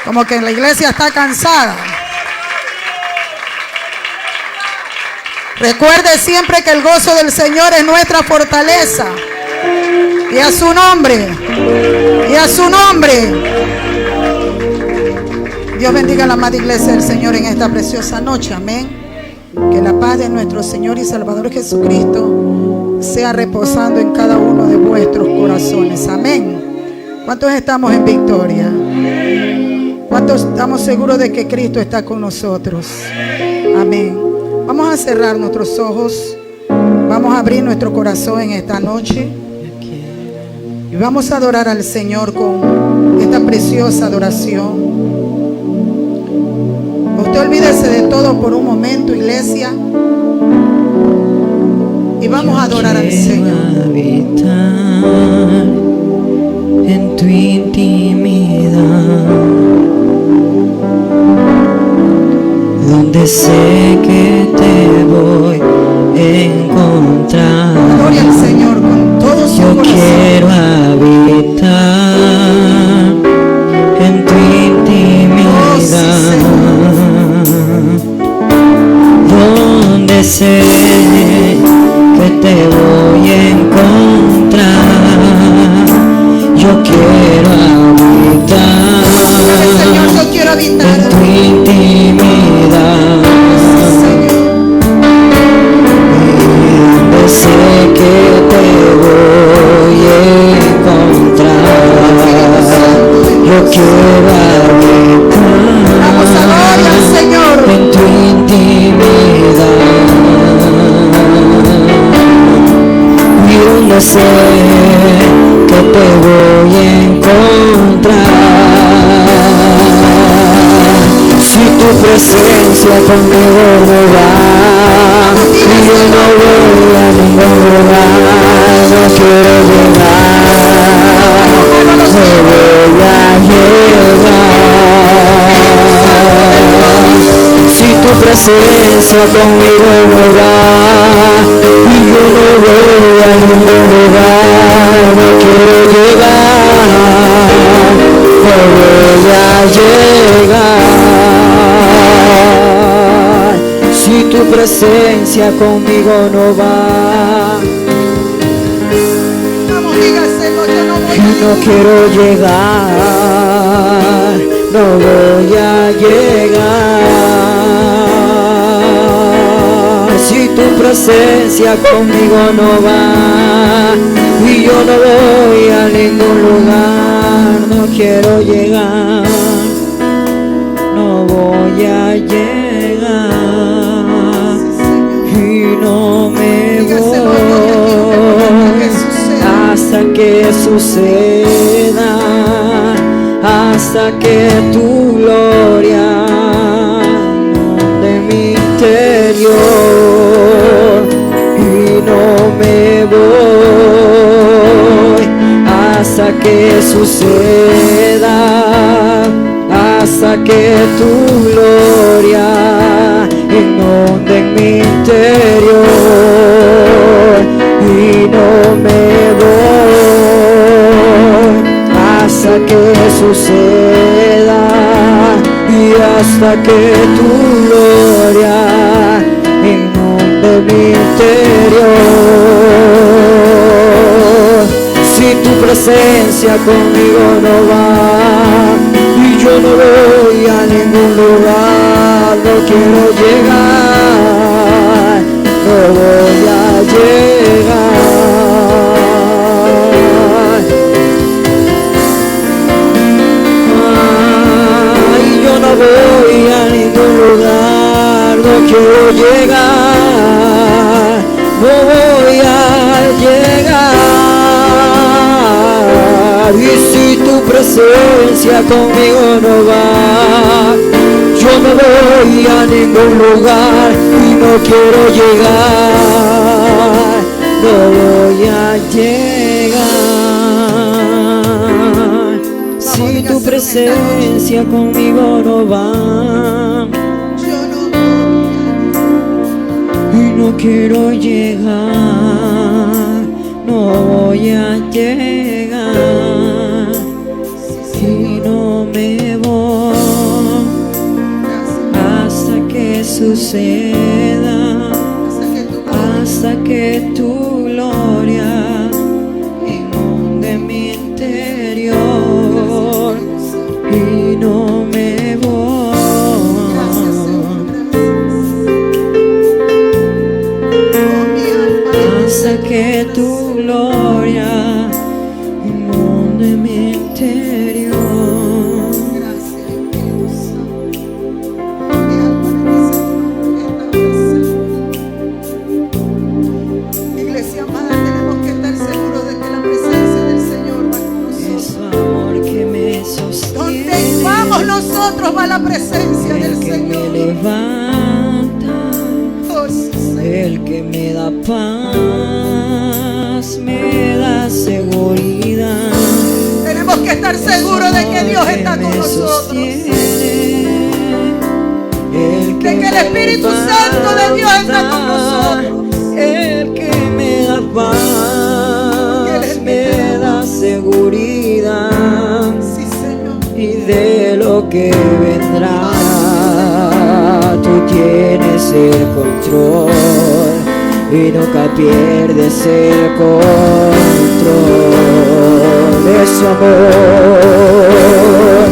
Como que la iglesia está cansada. Recuerde siempre que el gozo del Señor es nuestra fortaleza. Y a su nombre. Y a su nombre. Dios bendiga a la amada iglesia del Señor en esta preciosa noche. Amén. Que la paz de nuestro Señor y Salvador Jesucristo sea reposando en cada uno de vuestros corazones. Amén. ¿Cuántos estamos en victoria? ¿Cuántos estamos seguros de que Cristo está con nosotros? Amén. Vamos a cerrar nuestros ojos. Vamos a abrir nuestro corazón en esta noche. Y vamos a adorar al Señor con esta preciosa adoración. Usted olvídese de todo por un momento, iglesia. Y vamos a adorar al Señor. Habitar en tu intimidad, donde sé que te voy a encontrar. Gloria al Señor con todo su Yo corazón. quiero habitar en tu intimidad, donde sé que te voy a encontrar. Yo quiero habitar, Señor, yo quiero habitar en tu intimidad, donde sé que te voy a encontrar. Yo quiero habitar, vamos a adorar al Señor en tu intimidad, y donde sé que te voy a encontrar. Si tu presencia conmigo no va, y yo no voy a ningún lugar, no quiero llegar, no voy a llegar. Si tu presencia conmigo no va, y yo no voy a ningún lugar, no quiero llegar, no voy a llegar. Si tu presencia conmigo no va, vamos, dígaselo, yo no voy y no quiero llegar, no voy a llegar. Si tu presencia conmigo no va, y yo no voy a ningún lugar, no quiero llegar, no voy a llegar, y no me voy hasta que suceda, hasta que tu gloria inunde mi interior, y no me voy hasta que suceda, hasta que tu gloria inunde mi interior, y no me voy hasta que suceda, y hasta que tu gloria inunde mi interior. Si tu presencia conmigo no va, y yo no voy a ningún lugar, no quiero llegar, no voy a llegar. Ay, yo no voy a ningún lugar, no quiero llegar, no voy a llegar. Y si tu presencia conmigo no va, yo no voy a ningún lugar y no quiero llegar, no voy a llegar. Si tu presencia conmigo no va, y no quiero llegar, no voy a llegar, y no me voy suceda hasta que tu gloria inunde mi interior y no me voy hasta que tu gloria inunde mi interior. Iglesia amada, tenemos que estar seguros de que la presencia del Señor va con nosotros. Es su amor que me sostiene. Donde vamos nosotros va la presencia del El que me Señor. levanta, Oh, sí, Señor. el que me da paz, me da seguridad. Tenemos que estar seguros de que Dios está con nosotros. De que el Espíritu Santo de Dios está con nosotros. El que me da paz, me da seguridad. Sí, Señor. Y de lo que vendrá, tú tienes el control y nunca pierdes el control. Es su amor,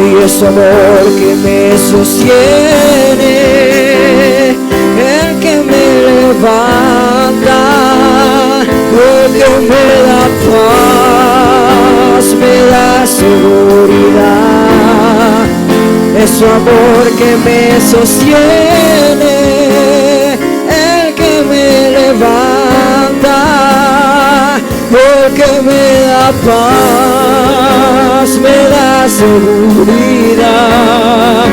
y es su amor que me sostiene, el que me levanta, el que me da paz, me da seguridad. Es su amor que me sostiene, el que me levanta, el que me da paz, me da seguridad.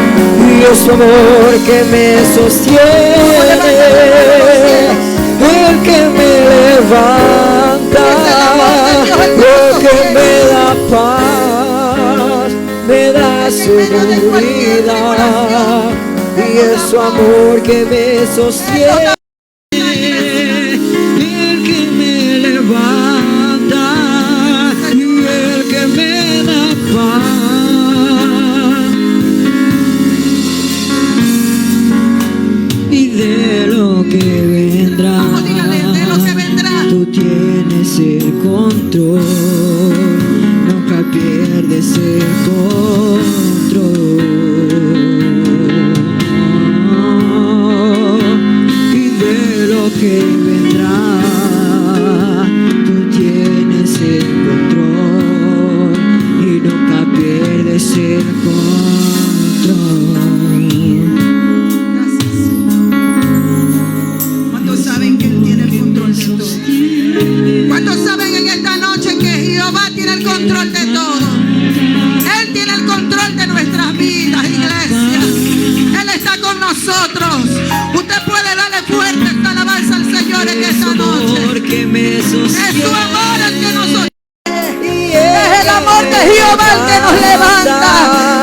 Y es su amor que me sostiene, el que me levanta, el que me da paz, me da seguridad. Y es su amor que me sostiene, el que me levanta y el que me da paz. Y de lo que vendrá, tú tienes el control, nunca pierdes el control. Y de lo que vendrá, tú tienes el control y nunca pierdes el control. ¿Cuántos saben que Él tiene el control de todo? ¿Cuántos saben en esta noche que Jehová tiene el control de todo? Él tiene el control de nuestras vidas, iglesia. Él está con nosotros. Usted puede darle fuerte esta alabanza al Señor en esta noche. Que me Es su sostiene. amor el que nos sostiene. Es Es el amor de Jehová el que nos levanta.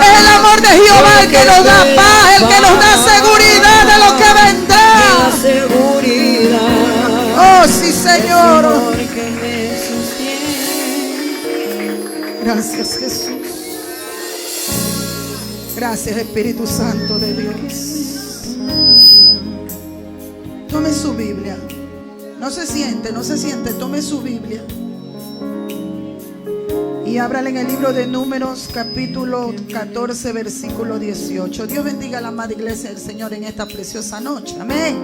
Es el amor de Jehová el que nos da paz, el que nos da seguridad de lo que vendrá. Seguridad. Oh, sí, Señor. Que me sostiene. Gracias, Jesús. Gracias, Espíritu Santo de Dios. Tome su Biblia. No se siente, tome su Biblia y ábrala en el libro de Números, capítulo 14, versículo 18. Dios bendiga a la amada iglesia del Señor en esta preciosa noche. Amén.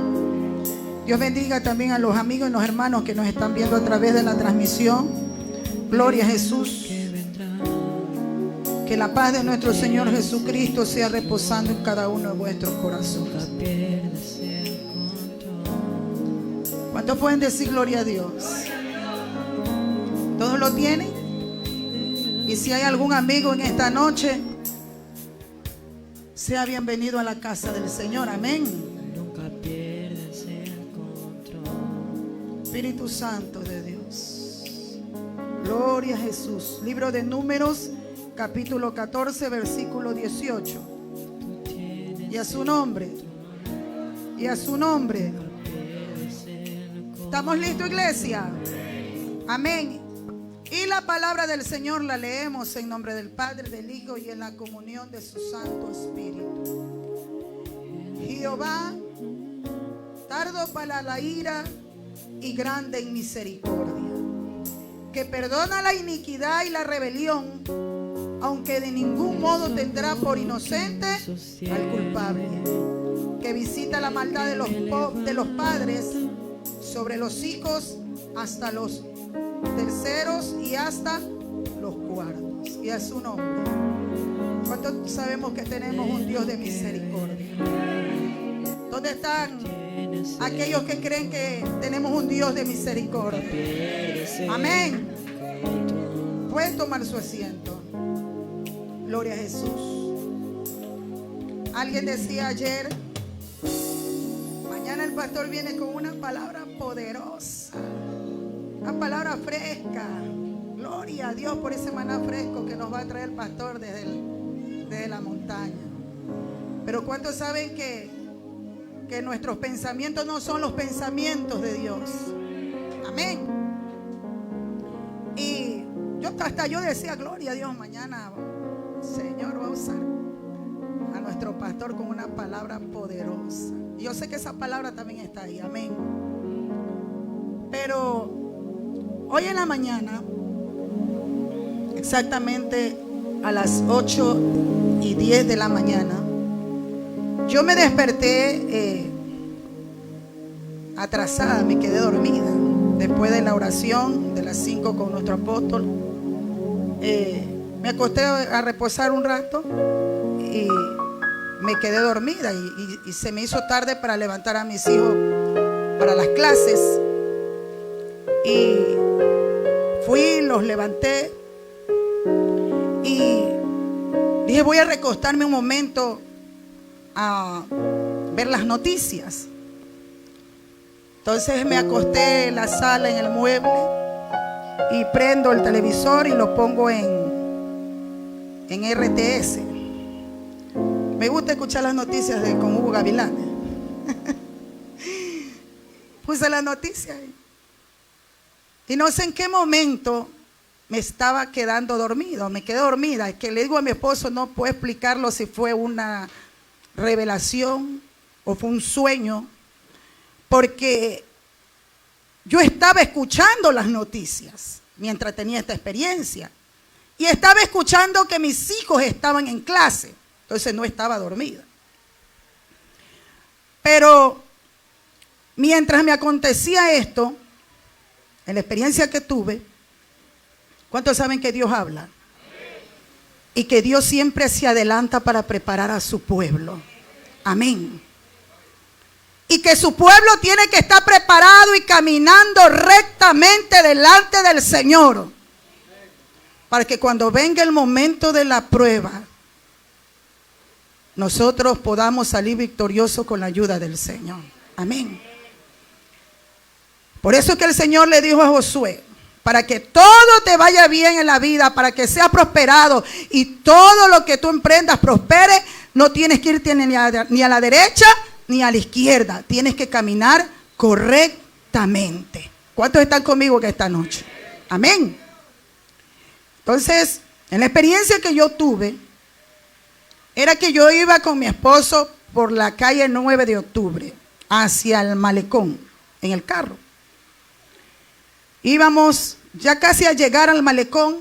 Dios bendiga también a los amigos y los hermanos que nos están viendo a través de la transmisión. Gloria a Jesús. Que la paz de nuestro Señor Jesucristo sea reposando en cada uno de vuestros corazones. ¿Cuántos pueden decir gloria a Dios? ¿Todos lo tienen? Y si hay algún amigo en esta noche, sea bienvenido a la casa del Señor. Amén. Nunca pierdes el control. Espíritu Santo de Dios. Gloria a Jesús. Libro de Números, capítulo 14, versículo 18. Y a su nombre. Y a su nombre. ¿Estamos listos, iglesia? Amén. Y la palabra del Señor la leemos en nombre del Padre, del Hijo y en la comunión de su Santo Espíritu. Jehová, tardo para la ira y grande en misericordia, que perdona la iniquidad y la rebelión, aunque de ningún modo tendrá por inocente al culpable, que visita la maldad de los padres sobre los hijos hasta los terceros y hasta los cuartos. Y a su nombre. ¿Cuántos sabemos que tenemos un Dios de misericordia? ¿Dónde están aquellos que creen que tenemos un Dios de misericordia? Amén. Pueden tomar su asiento. Gloria a Jesús. Alguien decía ayer, mañana el pastor viene con una palabra poderosa, una palabra fresca. Gloria a Dios por ese maná fresco que nos va a traer el pastor desde la montaña. Pero ¿cuántos saben que nuestros pensamientos no son los pensamientos de Dios? Amén. Y yo decía, gloria a Dios, mañana Señor va a usar a nuestro pastor con una palabra poderosa. Y yo sé que esa palabra también está ahí, amén. Pero hoy en la mañana, exactamente a las 8:10 de la mañana, yo me desperté atrasada, me quedé dormida. Después de la oración de las 5 con nuestro apóstol, me acosté a reposar un rato y me quedé dormida y se me hizo tarde para levantar a mis hijos para las clases. Y fui, los levanté y dije, voy a recostarme un momento a ver las noticias. Entonces me acosté en la sala, en el mueble, y prendo el televisor y lo pongo en RTS. Me gusta escuchar las noticias con Hugo Gavilán. Puse las noticias y no sé en qué momento me estaba quedando dormido. Me quedé dormida. Es que le digo a mi esposo, no puedo explicarlo si fue una revelación o fue un sueño, porque yo estaba escuchando las noticias mientras tenía esta experiencia y estaba escuchando que mis hijos estaban en clase, entonces no estaba dormida. Pero mientras me acontecía esto, en la experiencia que tuve, ¿cuántos saben que Dios habla? Y que Dios siempre se adelanta para preparar a su pueblo. Amén. Y que su pueblo tiene que estar preparado y caminando rectamente delante del Señor, para que cuando venga el momento de la prueba, nosotros podamos salir victoriosos con la ayuda del Señor. Amén. Por eso es que el Señor le dijo a Josué, para que todo te vaya bien en la vida, para que seas prosperado y todo lo que tú emprendas prospere, no tienes que irte ni a la derecha ni a la izquierda. Tienes que caminar correctamente. ¿Cuántos están conmigo que esta noche? Amén. Entonces, en la experiencia que yo tuve, era que yo iba con mi esposo por la calle 9 de octubre hacia el malecón en el carro. Íbamos ya casi a llegar al malecón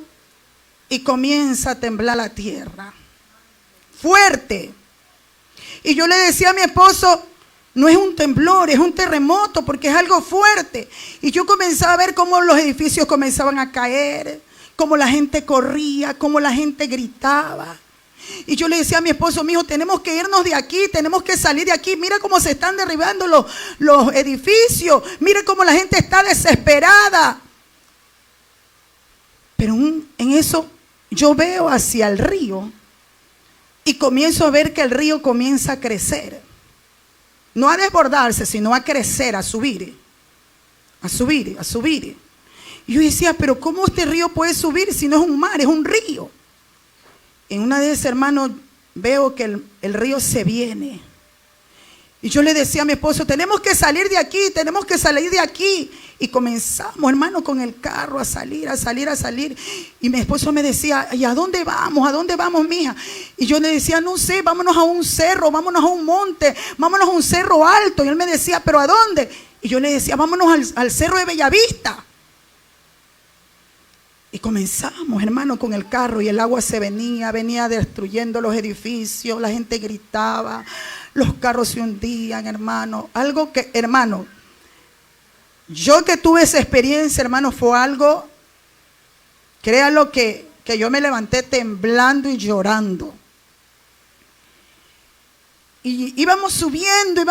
y comienza a temblar la tierra. Fuerte. Y yo le decía a mi esposo, no es un temblor, es un terremoto, porque es algo fuerte. Y yo comenzaba a ver cómo los edificios comenzaban a caer, cómo la gente corría, cómo la gente gritaba. Y yo le decía a mi esposo, mijo, tenemos que irnos de aquí, tenemos que salir de aquí. Mira cómo se están derribando los edificios, mira cómo la gente está desesperada. Pero en eso yo veo hacia el río y comienzo a ver que el río comienza a crecer. No a desbordarse, sino a crecer, a subir. A subir, a subir. Y yo decía, pero ¿cómo este río puede subir si no es un mar, es un río? En una de esas, hermanos, veo que el río se viene. Y yo le decía a mi esposo, tenemos que salir de aquí, tenemos que salir de aquí. Y comenzamos, hermano, con el carro a salir. Y mi esposo me decía, ¿y a dónde vamos? ¿A dónde vamos, mija? Y yo le decía, no sé, vámonos a un cerro, vámonos a un monte, vámonos a un cerro alto. Y él me decía, ¿pero a dónde? Y yo le decía, vámonos al cerro de Bellavista. Y comenzamos, hermano, con el carro y el agua se venía destruyendo los edificios, la gente gritaba, los carros se hundían, hermano. Algo que, hermano, yo que tuve esa experiencia, hermano, fue algo, créalo que yo me levanté temblando y llorando. Y íbamos subiendo,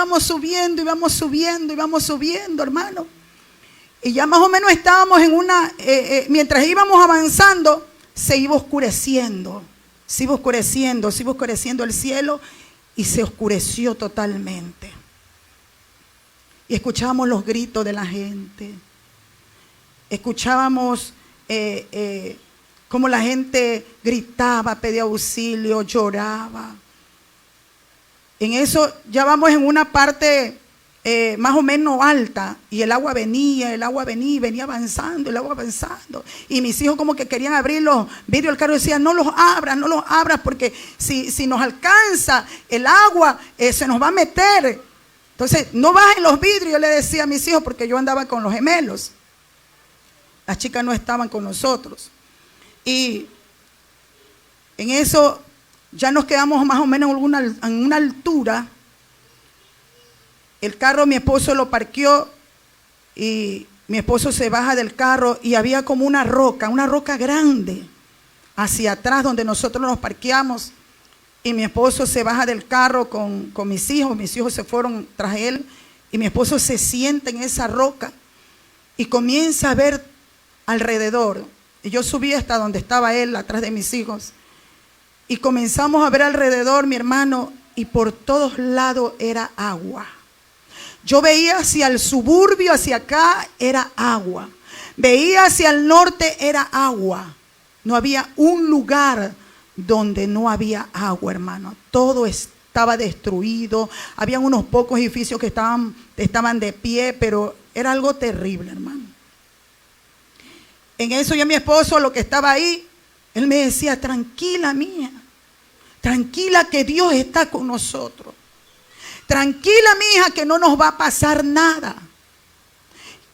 hermano. Y ya más o menos estábamos en mientras íbamos avanzando, se iba oscureciendo el cielo y se oscureció totalmente. Y escuchábamos los gritos de la gente, escuchábamos cómo la gente gritaba, pedía auxilio, lloraba. En eso ya vamos en una parte más o menos alta, y el agua venía, venía avanzando, el agua avanzando. Y mis hijos como que querían abrir los vidrios del carro y decían, no los abras, porque si nos alcanza el agua, se nos va a meter. Entonces, no bajen los vidrios, le decía a mis hijos, porque yo andaba con los gemelos. Las chicas no estaban con nosotros. Y en eso ya nos quedamos más o menos en una altura. El carro mi esposo lo parqueó y mi esposo se baja del carro y había como una roca grande hacia atrás donde nosotros nos parqueamos. Y mi esposo se baja del carro con mis hijos se fueron tras él y mi esposo se sienta en esa roca y comienza a ver alrededor. Y yo subí hasta donde estaba él, atrás de mis hijos, y comenzamos a ver alrededor, mi hermano, y por todos lados era agua. Yo veía hacia el suburbio, hacia acá, era agua. Veía hacia el norte, era agua. No había un lugar donde no había agua, hermano. Todo estaba destruido. Habían unos pocos edificios que estaban de pie, pero era algo terrible, hermano. En eso yo, mi esposo, lo que estaba ahí, él me decía, tranquila mía, tranquila que Dios está con nosotros. Tranquila, mija, que no nos va a pasar nada.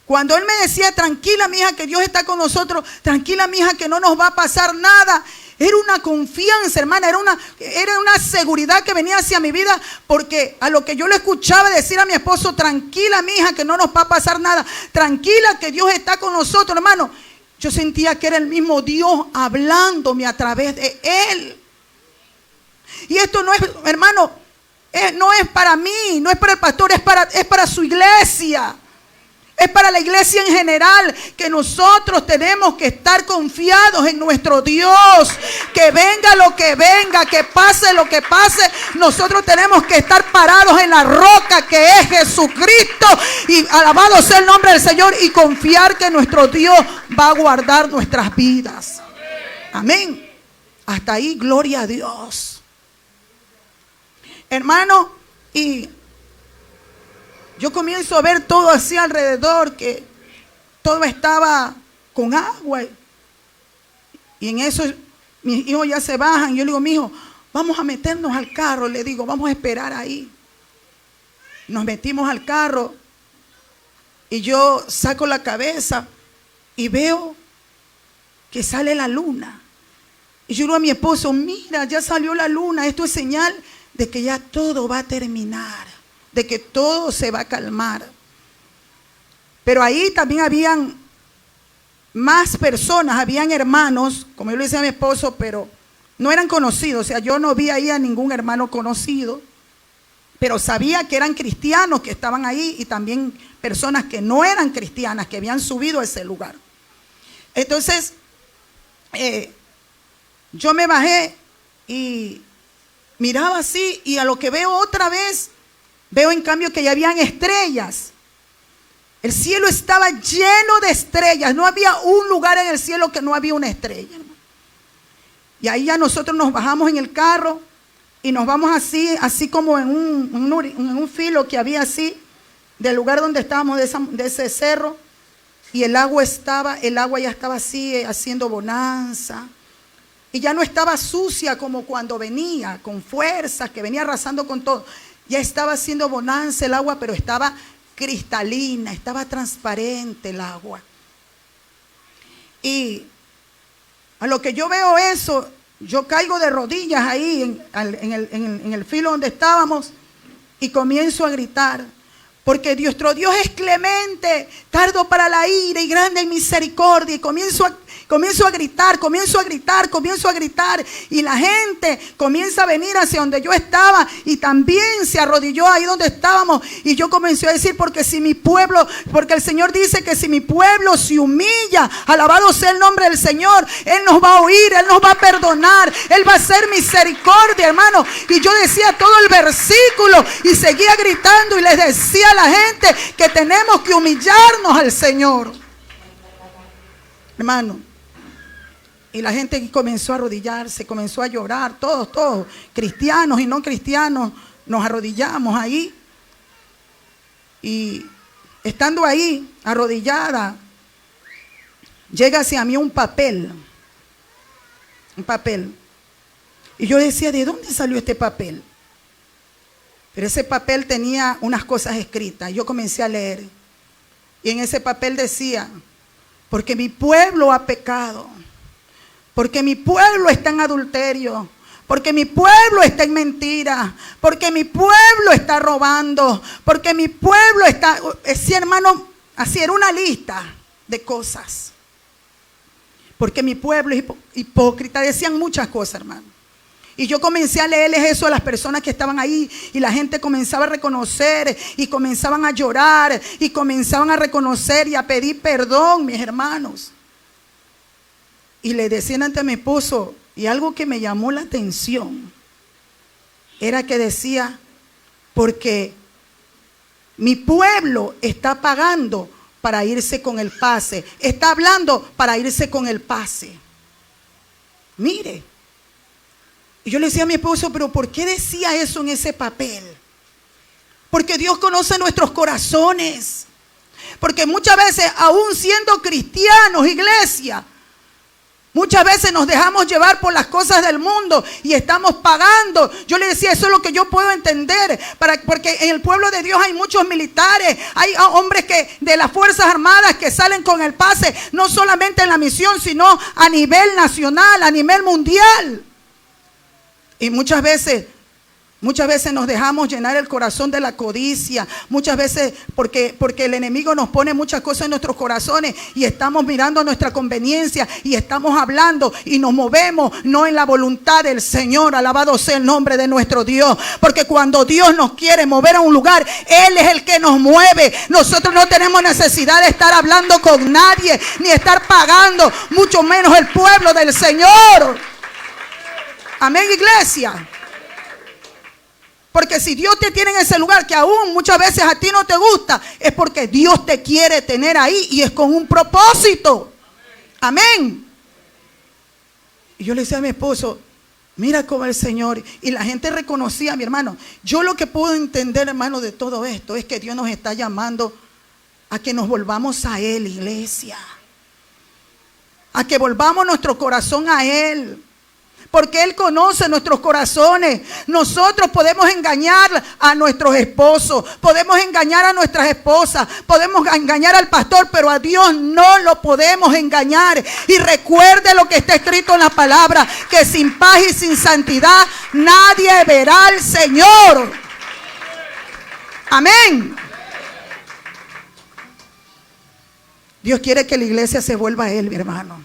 Cuando él me decía, tranquila, mija, que Dios está con nosotros, tranquila, mija, que no nos va a pasar nada, era una confianza, hermana, era una seguridad que venía hacia mi vida, porque a lo que yo le escuchaba decir a mi esposo, tranquila, mija, que no nos va a pasar nada, tranquila, que Dios está con nosotros, hermano, yo sentía que era el mismo Dios hablándome a través de él. Y esto no es, hermano, no es para mí, no es para el pastor, es para su iglesia. Es para la iglesia en general, que nosotros tenemos que estar confiados en nuestro Dios. Que venga lo que venga, que pase lo que pase, nosotros tenemos que estar parados en la roca que es Jesucristo. Y alabado sea el nombre del Señor, y confiar que nuestro Dios va a guardar nuestras vidas. Amén. Hasta ahí, gloria a Dios. Hermano, y yo comienzo a ver todo así alrededor, que todo estaba con agua. Y en eso mis hijos ya se bajan. Yo le digo, mi hijo, vamos a meternos al carro. Le digo, vamos a esperar ahí. Nos metimos al carro y yo saco la cabeza y veo que sale la luna. Y yo digo a mi esposo, mira, ya salió la luna. Esto es señal de que ya todo va a terminar, de que todo se va a calmar. Pero ahí también habían más personas, habían hermanos, como yo le decía a mi esposo, pero no eran conocidos. O sea, yo no vi ahí a ningún hermano conocido, pero sabía que eran cristianos que estaban ahí, y también personas que no eran cristianas, que habían subido a ese lugar. Entonces, yo me bajé y miraba así, y a lo que veo otra vez, veo en cambio que ya habían estrellas. El cielo estaba lleno de estrellas. No había un lugar en el cielo que no había una estrella, hermano. Y ahí ya nosotros nos bajamos en el carro y nos vamos así como en un filo que había así, del lugar donde estábamos, de ese cerro, y el agua ya estaba así, haciendo bonanza, y ya no estaba sucia como cuando venía, con fuerza, que venía arrasando con todo. Ya estaba haciendo bonanza el agua, pero estaba cristalina, estaba transparente el agua. Y a lo que yo veo eso, yo caigo de rodillas ahí en el filo donde estábamos y comienzo a gritar, porque nuestro Dios es clemente, tardo para la ira y grande en misericordia. Y comienzo a gritar, y la gente comienza a venir hacia donde yo estaba y también se arrodilló ahí donde estábamos, y yo comencé a decir, porque el Señor dice que si mi pueblo se humilla, alabado sea el nombre del Señor, Él nos va a oír, Él nos va a perdonar, Él va a hacer misericordia, hermano. Y yo decía todo el versículo y seguía gritando y les decía a la gente que tenemos que humillarnos al Señor, hermano. Y la gente comenzó a arrodillarse, comenzó a llorar, todos, cristianos y no cristianos, nos arrodillamos ahí. Y estando ahí, arrodillada, llega hacia mí un papel. Y yo decía, ¿de dónde salió este papel? Pero ese papel tenía unas cosas escritas. Yo comencé a leer. Y en ese papel decía, porque mi pueblo ha pecado, porque mi pueblo está en adulterio, porque mi pueblo está en mentira, porque mi pueblo está robando, porque mi pueblo está... Sí, hermano, así era una lista de cosas. Porque mi pueblo es hipócrita. Decían muchas cosas, hermano. Y yo comencé a leerles eso a las personas que estaban ahí, y la gente comenzaba a reconocer y comenzaban a llorar y comenzaban a reconocer y a pedir perdón, mis hermanos. Y le decían ante mi esposo, y algo que me llamó la atención era que decía, porque mi pueblo está pagando para irse con el pase, está hablando para irse con el pase. Mire. Y yo le decía a mi esposo, pero ¿por qué decía eso en ese papel? Porque Dios conoce nuestros corazones. Porque muchas veces, aún siendo cristianos, iglesia, muchas veces nos dejamos llevar por las cosas del mundo y estamos pagando. Yo le decía, eso es lo que yo puedo entender, porque en el pueblo de Dios hay muchos militares, hay hombres de las Fuerzas Armadas que salen con el pase, no solamente en la misión, sino a nivel nacional, a nivel mundial. Y muchas veces nos dejamos llenar el corazón de la codicia. Muchas veces porque el enemigo nos pone muchas cosas en nuestros corazones y estamos mirando nuestra conveniencia y estamos hablando y nos movemos no en la voluntad del Señor. Alabado sea el nombre de nuestro Dios. Porque cuando Dios nos quiere mover a un lugar, Él es el que nos mueve. Nosotros no tenemos necesidad de estar hablando con nadie, ni estar pagando, mucho menos el pueblo del Señor. Amén, iglesia. Porque si Dios te tiene en ese lugar que aún muchas veces a ti no te gusta, es porque Dios te quiere tener ahí y es con un propósito. Amén. Y yo le decía a mi esposo, mira cómo el Señor, y la gente reconocía, mi hermano. Yo lo que puedo entender, hermano, de todo esto es que Dios nos está llamando a que nos volvamos a Él, iglesia. A que volvamos nuestro corazón a Él. Porque Él conoce nuestros corazones. Nosotros podemos engañar a nuestros esposos, podemos engañar a nuestras esposas, podemos engañar al pastor, pero a Dios no lo podemos engañar. Y recuerde lo que está escrito en la palabra, que sin paz y sin santidad nadie verá al Señor. Amén. Dios quiere que la iglesia se vuelva a Él, mi hermano.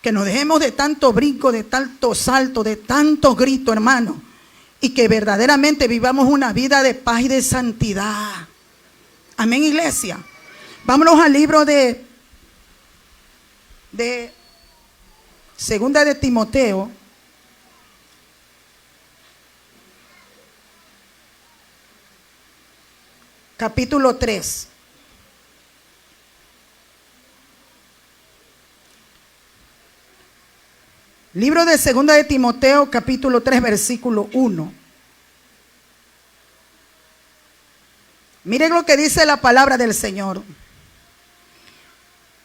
Que nos dejemos de tanto brinco, de tanto salto, de tanto grito, hermano. Y que verdaderamente vivamos una vida de paz y de santidad. Amén, iglesia. Vámonos al libro de Segunda de Timoteo. Capítulo 3. Libro de 2 de Timoteo, capítulo 3, versículo 1. Miren lo que dice la palabra del Señor.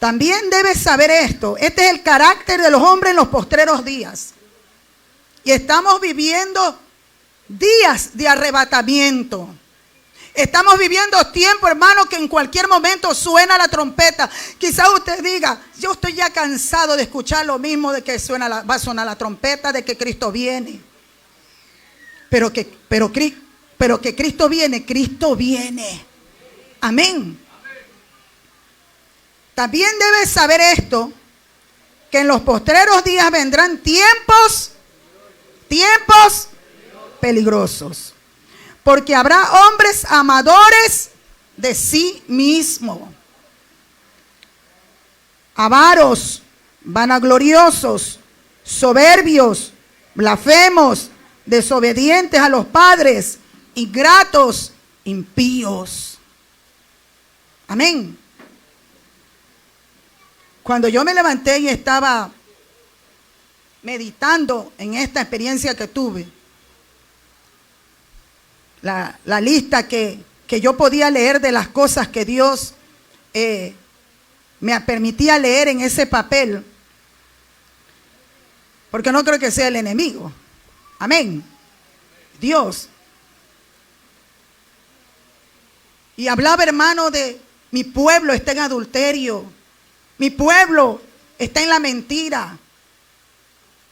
También debes saber esto. Este es el carácter de los hombres en los postreros días. Y estamos viviendo días de arrebatamiento. Estamos viviendo tiempo, hermano, que en cualquier momento suena la trompeta. Quizás usted diga, yo estoy ya cansado de escuchar lo mismo, de que va a sonar la trompeta, de que Cristo viene. Pero que Cristo viene, Cristo viene. Amén. También debes saber esto, que en los postreros días vendrán tiempos peligrosos. Porque habrá hombres amadores de sí mismos, avaros, vanagloriosos, soberbios, blasfemos, desobedientes a los padres, ingratos, impíos. Amén. Cuando yo me levanté y estaba meditando en esta experiencia que tuve, la lista que yo podía leer de las cosas que Dios me permitía leer en ese papel, porque no creo que sea el enemigo. Amén. Dios. Y hablaba, hermano, de mi pueblo está en adulterio, mi pueblo está en la mentira.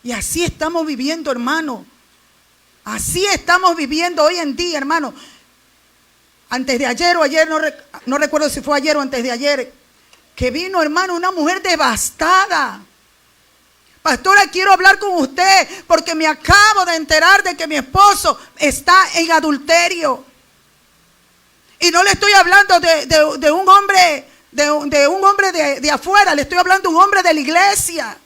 Y así estamos viviendo, hermano. Así estamos viviendo hoy en día, hermano. Antes de ayer o ayer, no recuerdo si fue ayer o antes de ayer, que vino, hermano, una mujer devastada. Pastora, quiero hablar con usted porque me acabo de enterar de que mi esposo está en adulterio. Y no le estoy hablando de un hombre, de un hombre de afuera, le estoy hablando de un hombre de la iglesia.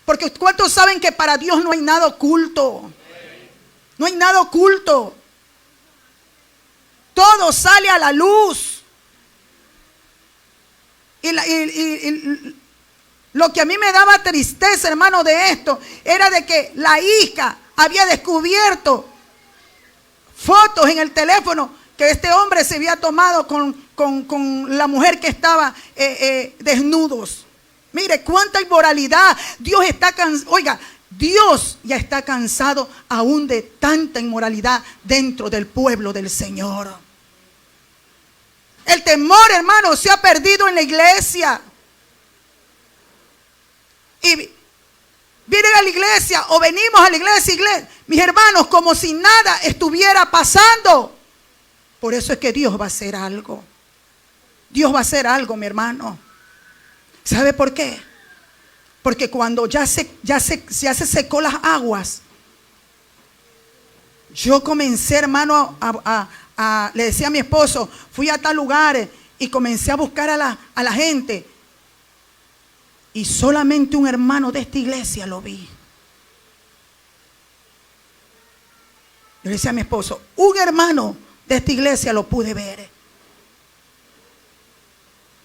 Porque ¿cuántos saben que para Dios no hay nada oculto? No hay nada oculto. Todo sale a la luz. Y lo que a mí me daba tristeza, hermano, de esto, era de que la hija había descubierto fotos en el teléfono que este hombre se había tomado con la mujer que estaba desnudos. Mire, cuánta inmoralidad. Dios está cansado. Oiga, Dios ya está cansado aún de tanta inmoralidad dentro del pueblo del Señor. El temor, hermano, se ha perdido en la iglesia. Y vienen a la iglesia o venimos a la iglesia, mis hermanos, como si nada estuviera pasando. Por eso es que Dios va a hacer algo. Dios va a hacer algo, mi hermano. ¿Sabe por qué? Porque cuando ya se secó las aguas, yo comencé, hermano, le decía a mi esposo, fui a tal lugar y comencé a buscar a la gente. Y solamente un hermano de esta iglesia lo vi. Yo le decía a mi esposo, un hermano de esta iglesia lo pude ver.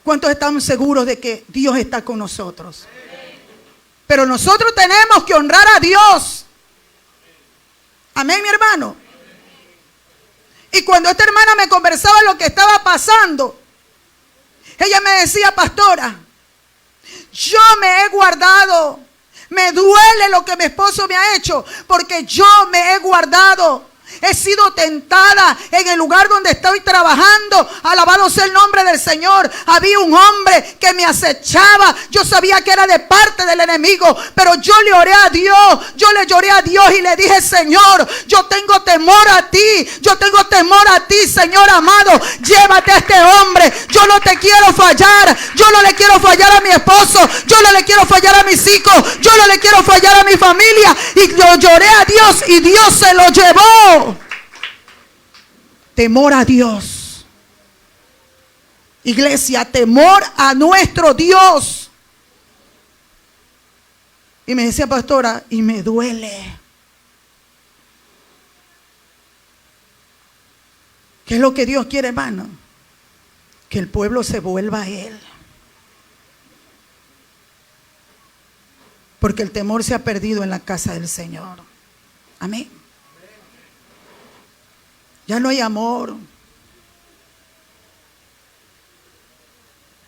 ¿Cuántos estamos seguros de que Dios está con nosotros? Pero nosotros tenemos que honrar a Dios. Amén, mi hermano. Y cuando esta hermana me conversaba lo que estaba pasando, ella me decía, pastora, yo me he guardado. Me duele lo que mi esposo me ha hecho, porque yo me he guardado. He sido tentada en el lugar donde estoy trabajando. Alabado sea el nombre del Señor. Había un hombre que me acechaba. Yo sabía que era de parte del enemigo, pero yo le oré a Dios. Yo le lloré a Dios y le dije, Señor, yo tengo temor a ti. Yo tengo temor a ti, Señor amado. Llévate a este hombre. Yo no te quiero fallar. Yo no le quiero fallar a mi esposo. Yo no le quiero fallar a mis hijos. Yo no le quiero fallar a mi familia. Y yo lloré a Dios y Dios se lo llevó. Temor a Dios. Iglesia, temor a nuestro Dios. Y me decía, pastora, y me duele. ¿Qué es lo que Dios quiere, hermano? Que el pueblo se vuelva a Él. Porque el temor se ha perdido en la casa del Señor. Amén. Ya no hay amor.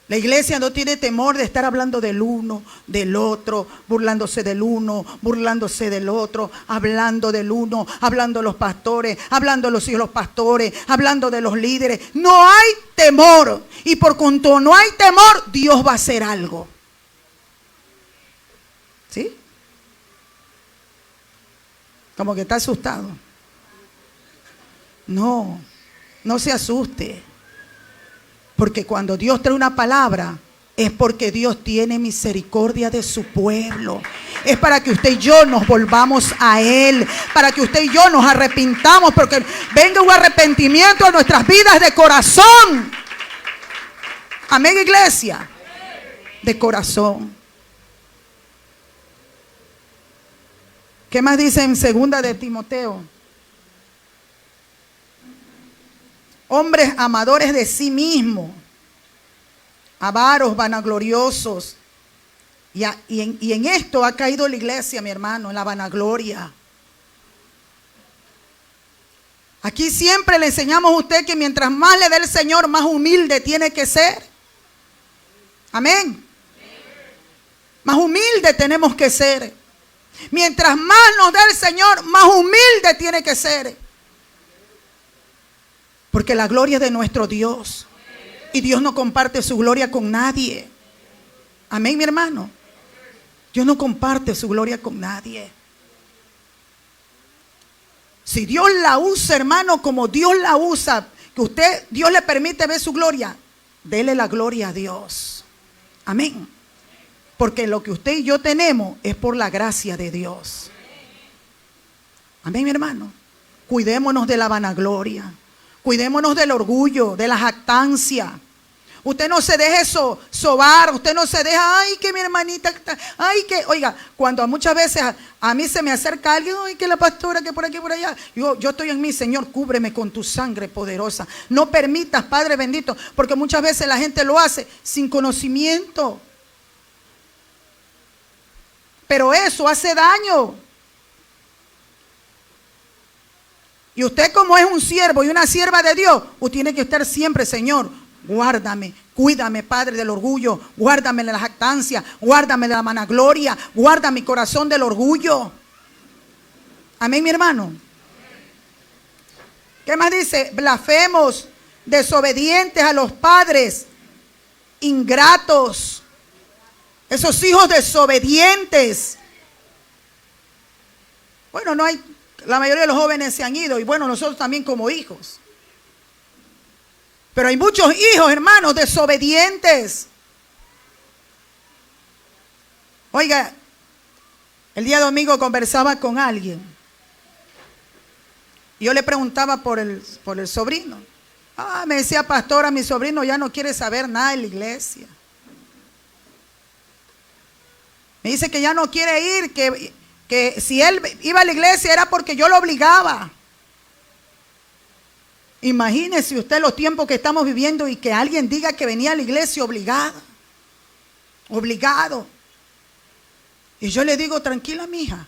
La iglesia no tiene temor de estar hablando del uno, del otro, burlándose del uno, burlándose del otro, hablando del uno, hablando de los pastores, hablando de los hijos de los pastores, hablando de los líderes. No hay temor. Y por cuanto no hay temor, Dios va a hacer algo. ¿Sí? Como que está asustado. No, no se asuste. Porque cuando Dios trae una palabra, es porque Dios tiene misericordia de su pueblo. Es para que usted y yo nos volvamos a Él. Para que usted y yo nos arrepintamos. Porque venga un arrepentimiento a nuestras vidas de corazón. Amén, iglesia. De corazón. ¿Qué más dice en 2 de Timoteo? Hombres amadores de sí mismos, avaros, vanagloriosos. Y en esto ha caído la iglesia, mi hermano, en la vanagloria. Aquí siempre le enseñamos a usted que mientras más le dé el Señor, más humilde tiene que ser. Amén. Más humilde tenemos que ser. Mientras más nos dé el Señor, más humilde tiene que ser. Porque la gloria es de nuestro Dios. Y Dios no comparte su gloria con nadie. Amén, mi hermano. Dios no comparte su gloria con nadie. Si Dios la usa, hermano, como Dios la usa, que Dios le permite ver su gloria, dele la gloria a Dios. Amén. Porque lo que usted y yo tenemos es por la gracia de Dios. Amén, mi hermano. Cuidémonos de la vanagloria. Cuidémonos del orgullo, de la jactancia. Usted no se deje sobar, usted no se deja, ay, que mi hermanita, ay, que, oiga, cuando muchas veces a mí se me acerca alguien, ay, que la pastora, que por aquí, por allá, yo estoy en mí, Señor, cúbreme con tu sangre poderosa. No permitas, Padre bendito, porque muchas veces la gente lo hace sin conocimiento. Pero eso hace daño. Y usted, como es un siervo y una sierva de Dios, usted tiene que estar siempre, Señor, guárdame, cuídame, Padre, del orgullo, guárdame de la jactancia, guárdame de la vanagloria, guarda mi corazón del orgullo. Amén, mi hermano. ¿Qué más dice? Blasfemos, desobedientes a los padres, ingratos. Esos hijos desobedientes. Bueno, no hay... La mayoría de los jóvenes se han ido y bueno, nosotros también como hijos. Pero hay muchos hijos, hermanos, desobedientes. Oiga, el día domingo conversaba con alguien. Y yo le preguntaba por el sobrino. Me decía, pastora, mi sobrino ya no quiere saber nada de la iglesia. Me dice que ya no quiere ir, que si él iba a la iglesia era porque yo lo obligaba. Imagínese usted los tiempos que estamos viviendo y que alguien diga que venía a la iglesia obligado. Y yo le digo, tranquila, mija,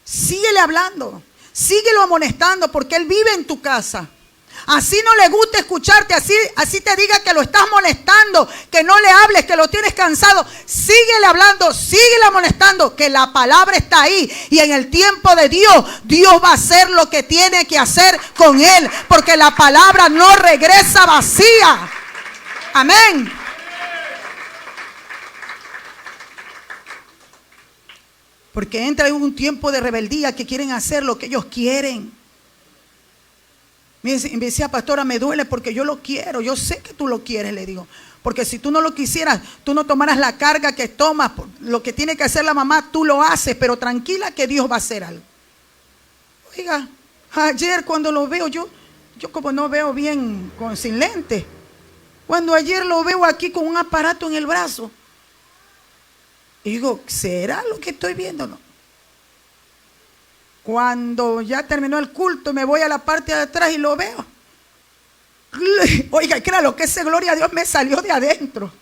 síguele hablando, síguelo amonestando, porque él vive en tu casa. Así no le gusta escucharte, así te diga que lo estás molestando, que no le hables, que lo tienes cansado. Síguele hablando, síguele amonestando, que la palabra está ahí. Y en el tiempo de Dios, Dios va a hacer lo que tiene que hacer con él. Porque la palabra no regresa vacía. Amén. Porque entra en un tiempo de rebeldía que quieren hacer lo que ellos quieren. Me decía, pastora, me duele porque yo lo quiero. Yo sé que tú lo quieres, le digo. Porque si tú no lo quisieras, tú no tomaras la carga que tomas. Lo que tiene que hacer la mamá, tú lo haces. Pero tranquila que Dios va a hacer algo. Oiga, ayer cuando lo veo, yo como no veo bien sin lentes. Cuando ayer lo veo aquí con un aparato en el brazo. Y digo, ¿será lo que estoy viendo? No. Cuando ya terminó el culto, me voy a la parte de atrás y lo veo. Oiga, créalo que ese gloria a Dios me salió de adentro.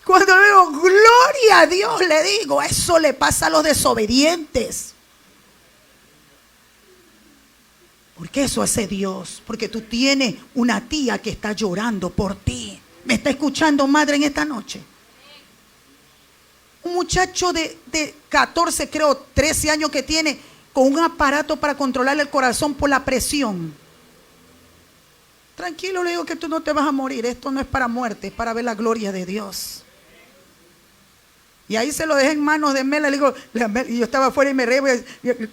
Cuando le digo, gloria a Dios, le digo, eso le pasa a los desobedientes. Porque eso hace Dios. Porque tú tienes una tía que está llorando por ti. ¿Me está escuchando, madre, en esta noche? Un muchacho de 14, creo, 13 años que tiene, con un aparato para controlar el corazón por la presión. Tranquilo, le digo que tú no te vas a morir. Esto no es para muerte, es para ver la gloria de Dios. Y ahí se lo dejé en manos de Mela. Le digo, y yo estaba afuera y me reí.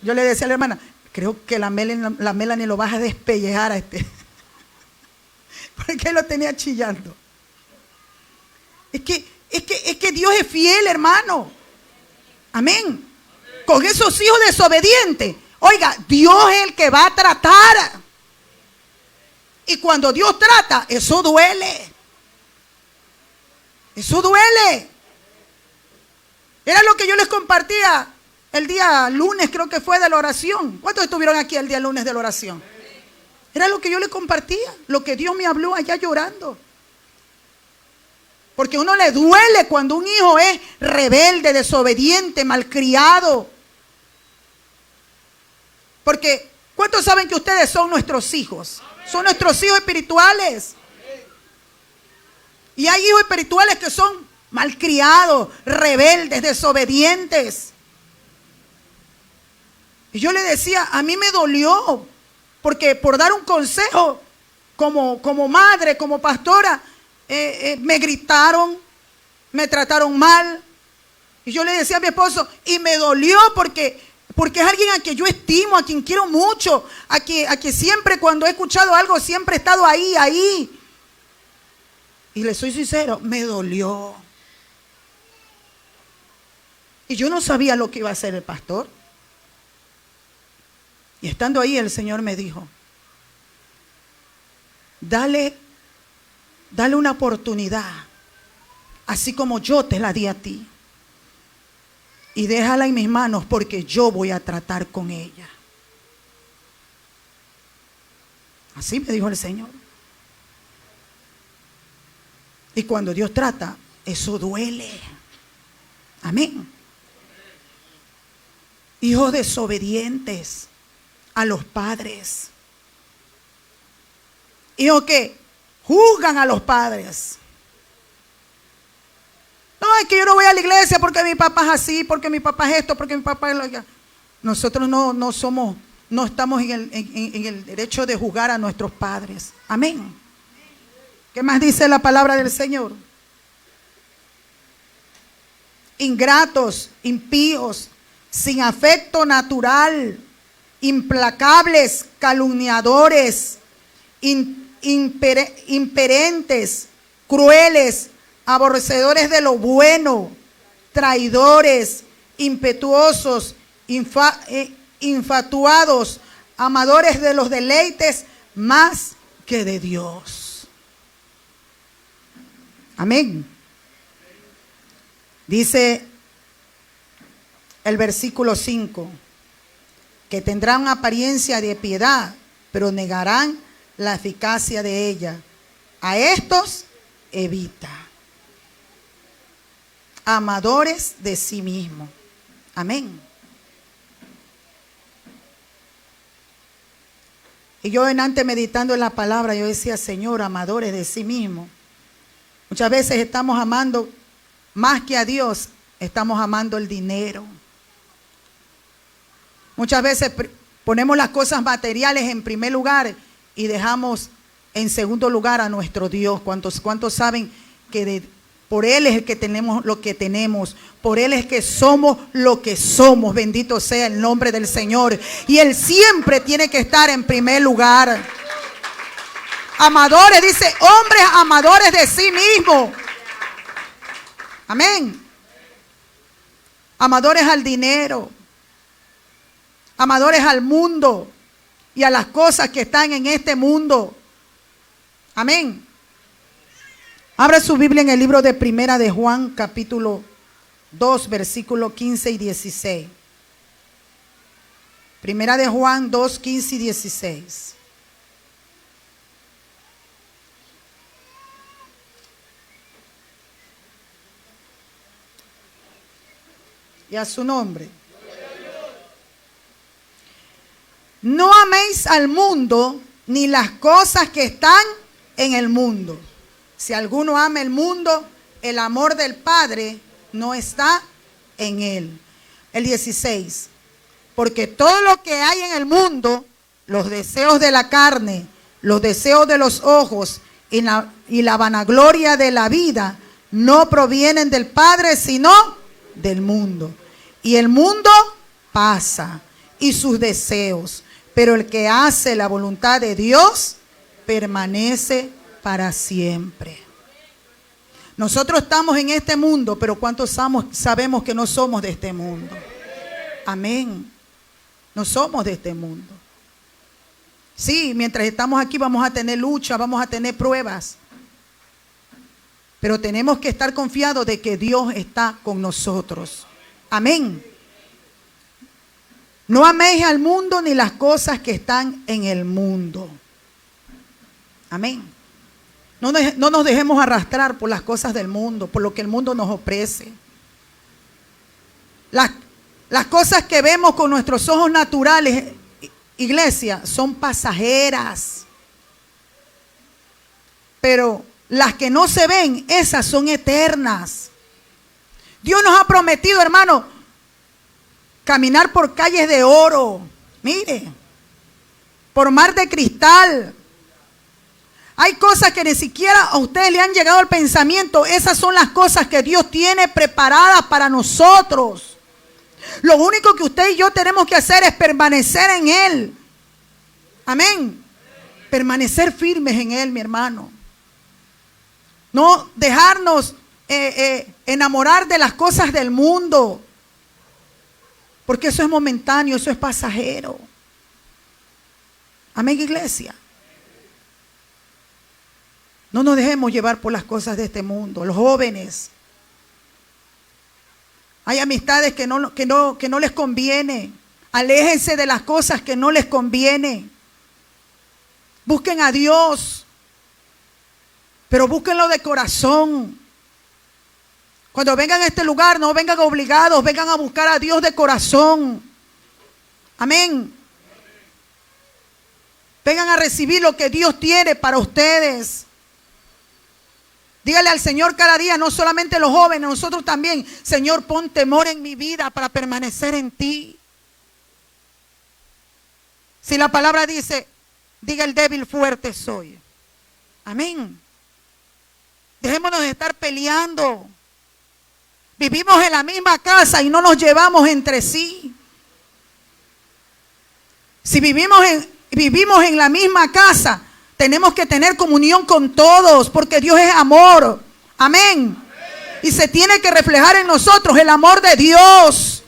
Yo le decía a la hermana, creo que la Melanie lo vas a despellejar a este. Porque él lo tenía chillando. Es que Dios es fiel, hermano. Amén. Con esos hijos desobedientes. Oiga, Dios es el que va a tratar. Y cuando Dios trata, eso duele. Eso duele. Era lo que yo les compartía el día lunes, creo que fue, de la oración. ¿Cuántos estuvieron aquí el día lunes de la oración? Era lo que yo les compartía, lo que Dios me habló allá llorando. Porque a uno le duele cuando un hijo es rebelde, desobediente, malcriado. Porque, ¿cuántos saben que ustedes son nuestros hijos? Son nuestros hijos espirituales. Y hay hijos espirituales que son malcriados, rebeldes, desobedientes. Y yo le decía, a mí me dolió, porque por dar un consejo como madre, como pastora, me gritaron, me trataron mal. Y yo le decía a mi esposo, y me dolió porque es alguien a quien yo estimo, a quien quiero mucho, a quien siempre cuando he escuchado algo, siempre he estado ahí. Y le soy sincero, me dolió. Y yo no sabía lo que iba a hacer el pastor. Y estando ahí, el Señor me dijo, dale una oportunidad, así como yo te la di a ti. Y déjala en mis manos, porque yo voy a tratar con ella. Así me dijo el Señor. Y cuando Dios trata, eso duele. Amén. Hijos desobedientes a los padres. Hijos que juzgan a los padres. No, es que yo no voy a la iglesia porque mi papá es así, porque mi papá es esto, porque mi papá es lo que... Nosotros no estamos en el derecho de juzgar a nuestros padres. Amén. ¿Qué más dice la palabra del Señor? Ingratos, impíos, sin afecto natural, implacables, calumniadores, imperentes, crueles, aborrecedores de lo bueno, traidores, impetuosos, infatuados, amadores de los deleites más que de Dios. Amén. Dice el versículo 5, que tendrán apariencia de piedad, pero negarán la eficacia de ella. A estos evita. Amadores de sí mismo. Amén. Y yo antes meditando en la palabra, yo decía, Señor, amadores de sí mismo. Muchas veces estamos amando más que a Dios, estamos amando el dinero. Muchas veces ponemos las cosas materiales en primer lugar y dejamos en segundo lugar a nuestro Dios. ¿Cuántos saben que por Él es el que tenemos lo que tenemos? Por Él es que somos lo que somos. Bendito sea el nombre del Señor. Y Él siempre tiene que estar en primer lugar. Amadores, dice, hombres amadores de sí mismos. Amén. Amadores al dinero. Amadores al mundo y a las cosas que están en este mundo. Amén. Abra su Biblia en el libro de Primera de Juan, capítulo 2, versículos 15 y 16. Primera de Juan 2, 15 y 16. y a su nombre. No améis al mundo ni las cosas que están en el mundo. Si alguno ama el mundo, el amor del Padre no está en él. El 16. Porque todo lo que hay en el mundo, los deseos de la carne, los deseos de los ojos y la vanagloria de la vida, no provienen del Padre, sino del mundo. Y el mundo pasa y sus deseos, pero el que hace la voluntad de Dios permanece para siempre. Nosotros estamos en este mundo, pero ¿cuántos sabemos que no somos de este mundo? Amén. No somos de este mundo. Sí, mientras estamos aquí vamos a tener lucha, vamos a tener pruebas. Pero tenemos que estar confiados de que Dios está con nosotros. Amén. No améis al mundo ni las cosas que están en el mundo. Amén. No nos dejemos arrastrar por las cosas del mundo, por lo que el mundo nos ofrece. Las cosas que vemos con nuestros ojos naturales, iglesia, son pasajeras. Pero las que no se ven, esas son eternas. Dios nos ha prometido, hermano, caminar por calles de oro. Mire, por mar de cristal. Hay cosas que ni siquiera a ustedes le han llegado al pensamiento. Esas son las cosas que Dios tiene preparadas para nosotros. Lo único que usted y yo tenemos que hacer es permanecer en Él. Amén. Permanecer firmes en Él, mi hermano. No dejarnos enamorar de las cosas del mundo. Porque eso es momentáneo, eso es pasajero. Amén, iglesia. No nos dejemos llevar por las cosas de este mundo. Los jóvenes. Hay amistades que no les conviene. Aléjense de las cosas que no les conviene. Busquen a Dios. Pero búsquenlo de corazón. Cuando vengan a este lugar, no vengan obligados, vengan a buscar a Dios de corazón. Amén. Vengan a recibir lo que Dios tiene para ustedes. Dígale al Señor cada día, no solamente los jóvenes, nosotros también. Señor, pon temor en mi vida para permanecer en ti. Si la palabra dice, diga el débil fuerte soy. Amén. Dejémonos de estar peleando. Vivimos en la misma casa y no nos llevamos entre sí. Si vivimos en la misma casa, tenemos que tener comunión con todos, porque Dios es amor. Amén. Y se tiene que reflejar en nosotros el amor de Dios.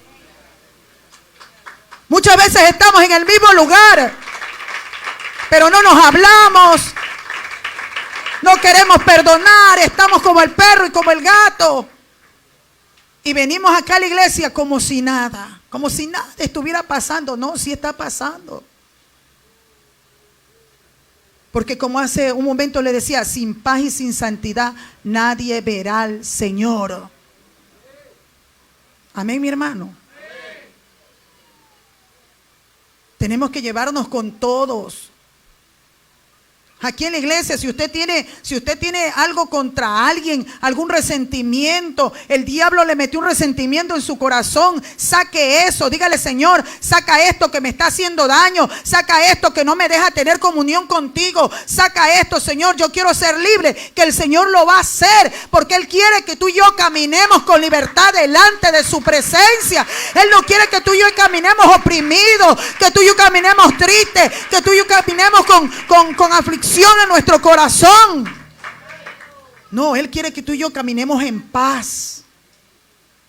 Muchas veces estamos en el mismo lugar, pero no nos hablamos. No queremos perdonar. Estamos como el perro y como el gato. Y venimos acá a la iglesia como si nada. Como si nada estuviera pasando. No, sí está pasando. Porque como hace un momento le decía, sin paz y sin santidad nadie verá al Señor. Amén, mi hermano. Tenemos que llevarnos con todos. Aquí en la iglesia, si usted tiene algo contra alguien, algún resentimiento, el diablo le metió un resentimiento en su corazón, saque eso, dígale, Señor, saca esto que me está haciendo daño, saca esto que no me deja tener comunión contigo, saca esto, Señor, yo quiero ser libre, que el Señor lo va a hacer, porque Él quiere que tú y yo caminemos con libertad delante de su presencia. Él no quiere que tú y yo caminemos oprimidos, que tú y yo caminemos tristes, que tú y yo caminemos con aflicción en nuestro corazón. No, Él quiere que tú y yo caminemos en paz.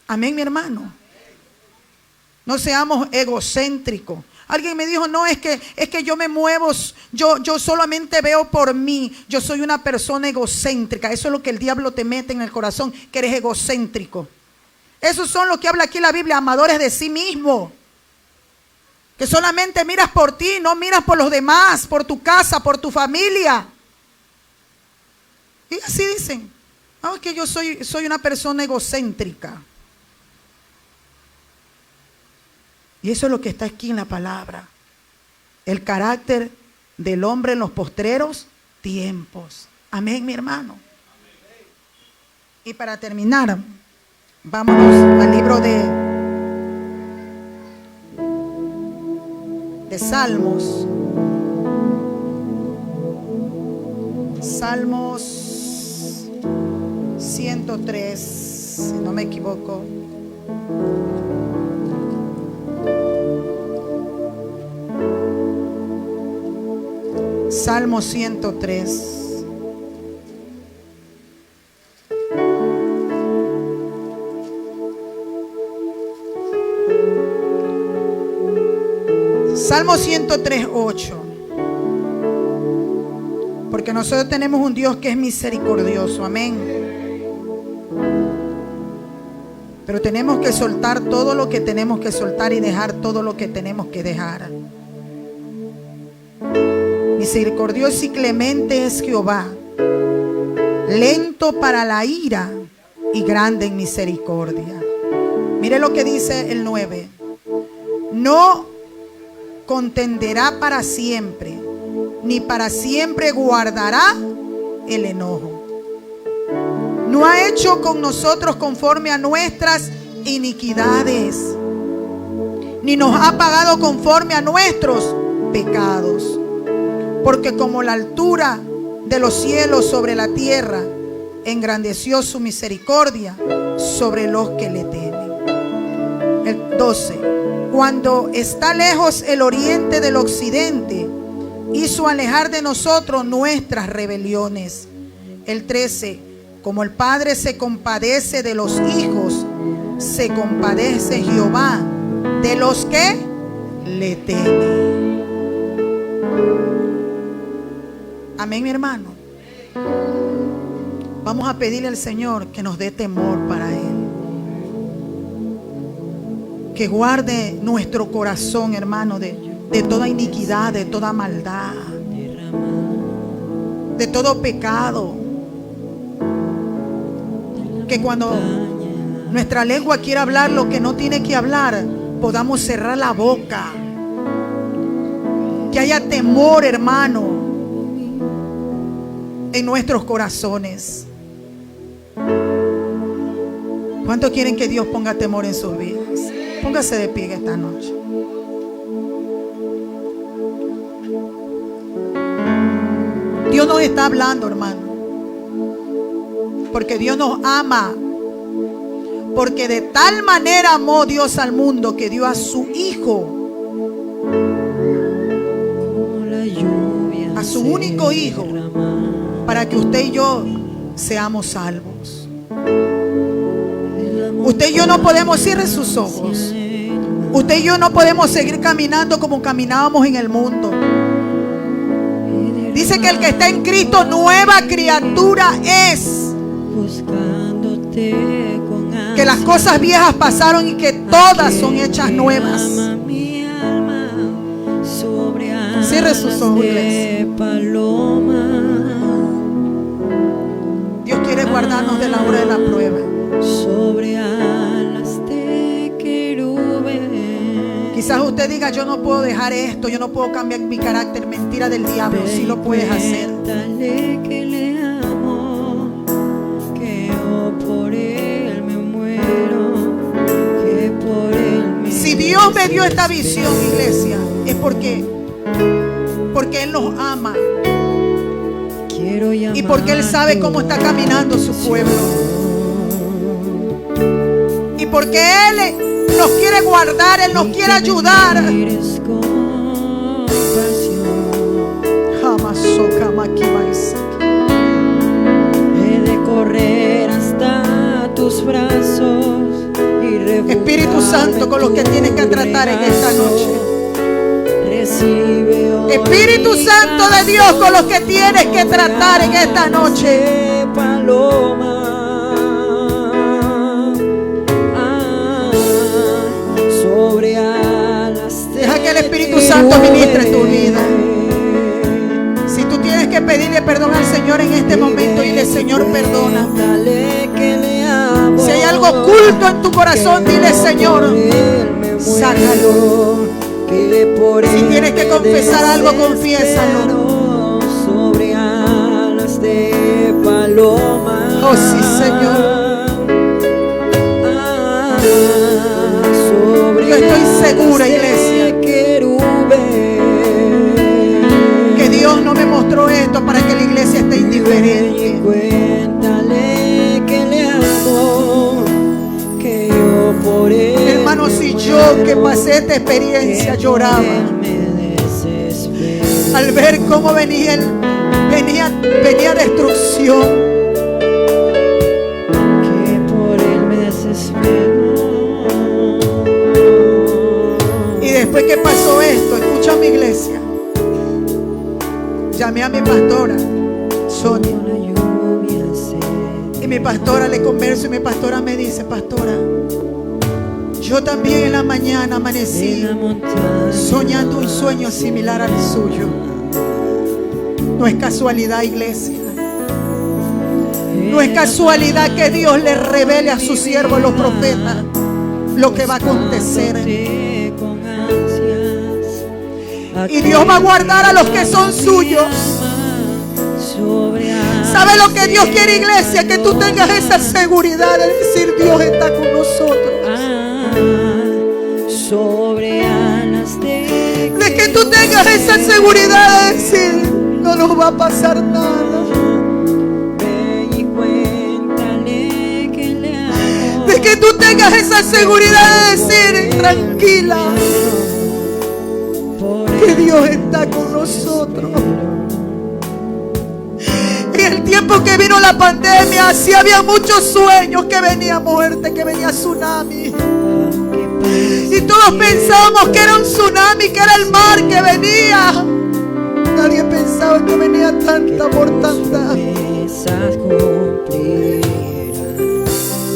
Amén, mi hermano. No seamos egocéntricos. Alguien me dijo, no, es que yo me muevo, yo solamente veo por mí. Yo soy una persona egocéntrica. Eso es lo que el diablo te mete en el corazón, que eres egocéntrico. Esos son los que habla aquí la Biblia, amadores de sí mismo. Que solamente miras por ti, no miras por los demás, por tu casa, por tu familia. Y así dicen, no, es que yo soy una persona egocéntrica. Y eso es lo que está aquí en la palabra. El carácter del hombre en los postreros tiempos. Amén, mi hermano. Y para terminar, vámonos al libro de Salmos. Salmos 103, si no me equivoco. Salmo 103. Salmo 103, 8. Porque nosotros tenemos un Dios que es misericordioso. Amén. Pero tenemos que soltar todo lo que tenemos que soltar y dejar todo lo que tenemos que dejar. Misericordioso y clemente es Jehová, lento para la ira y grande en misericordia. Mire lo que dice el 9. No contenderá para siempre, ni para siempre guardará el enojo. No ha hecho con nosotros conforme a nuestras iniquidades, ni nos ha pagado conforme a nuestros pecados. Porque como la altura de los cielos sobre la tierra, engrandeció su misericordia sobre los que le temen. El 12. Cuando está lejos el oriente del occidente, hizo alejar de nosotros nuestras rebeliones. El 13. Como el Padre se compadece de los hijos, se compadece Jehová de los que le temen. Amén, mi hermano. Vamos a pedirle al Señor que nos dé temor para Él. Que guarde nuestro corazón, hermano, de toda iniquidad, de toda maldad, de todo pecado. Que cuando nuestra lengua quiera hablar lo que no tiene que hablar, podamos cerrar la boca. Que haya temor, hermano, en nuestros corazones. ¿Cuántos quieren que Dios ponga temor en sus vidas? Póngase de pie esta noche. Dios nos está hablando, hermano, porque Dios nos ama. Porque de tal manera amó Dios al mundo que dio a su Hijo, a su único Hijo, para que usted y yo seamos salvos. Usted y yo no podemos cerrar sus ojos. Usted y yo no podemos seguir caminando como caminábamos en el mundo. Dice que el que está en Cristo, nueva criatura es. Que las cosas viejas pasaron y que todas son hechas nuevas. Cierre sus ojos, iglesia. Dios quiere guardarnos de la hora de la prueba. Sobre alas de querubes. Quizás usted diga: yo no puedo dejar esto, yo no puedo cambiar mi carácter. Mentira del diablo, sí lo puedes hacer. Que le amo, que yo por él me muero, que por él me si Dios me dio esta visión, iglesia, es porque Él nos ama. Y porque Él sabe cómo está caminando su pueblo. Y porque Él nos quiere guardar, Él nos quiere ayudar. He de correr hasta tus brazos y Espíritu Santo, con los que tienes que tratar en esta noche. Espíritu Santo de Dios, con los que tienes que tratar en esta noche. Deja que el Espíritu Santo ministre tu vida. Si tú tienes que pedirle perdón al Señor en este momento, dile: Señor, perdona. Si hay algo oculto en tu corazón, dile: Señor, Sácalo. Que por Si tienes que confesar algo, confiésalo. Sobre alas de paloma. Oh, sí, Señor. Yo estoy segura, iglesia, que Dios no me mostró esto para que la iglesia esté indiferente. Cuéntale que le amo, que yo por él. Hermano, si yo que pasé esta experiencia lloraba al ver cómo venía destrucción, que por él me desespero. y después que pasó esto, escucha a mi iglesia, llamé a mi pastora Sonia, y mi pastora le converso y mi pastora me dice: pastora, yo también en la mañana amanecí soñando un sueño similar al suyo. No es casualidad, iglesia. No es casualidad que Dios le revele a sus siervos, los profetas, lo que va a acontecer. Y Dios va a guardar a los que son suyos. ¿Sabe lo que Dios quiere, iglesia? Que tú tengas esa seguridad de decir: Dios está con nosotros. Sobre alas de que tú tengas esa seguridad de decir: no nos va a pasar nada. De que tú tengas esa seguridad de decir: tranquila, que Dios está con nosotros. En el tiempo que vino la pandemia, sí había muchos sueños, que venía muerte, que venía tsunami. Y todos pensábamos que era un tsunami, que era el mar que venía. Nadie pensaba que venía tanta mortandad.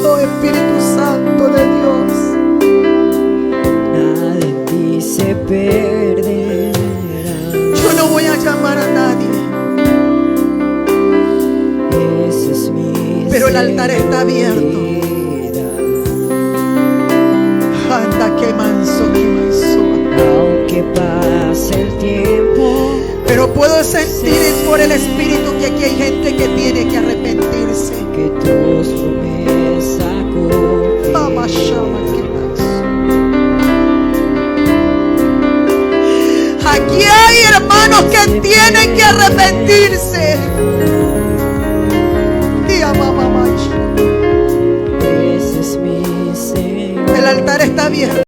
Oh, Espíritu Santo de Dios, nada en ti se perderá. yo no voy a llamar a nadie, Ese es mi pero el altar está abierto. Anda, que manso, que manso. Aunque pase el tiempo, Pero puedo sentir por el Espíritu que aquí hay gente que tiene que arrepentirse. que tus promesas Mamá, cumplirás. llama, que manso. Aquí hay hermanos que tienen que arrepentirse. Y a mamá, Ese es mi Señor. el altar está abierto.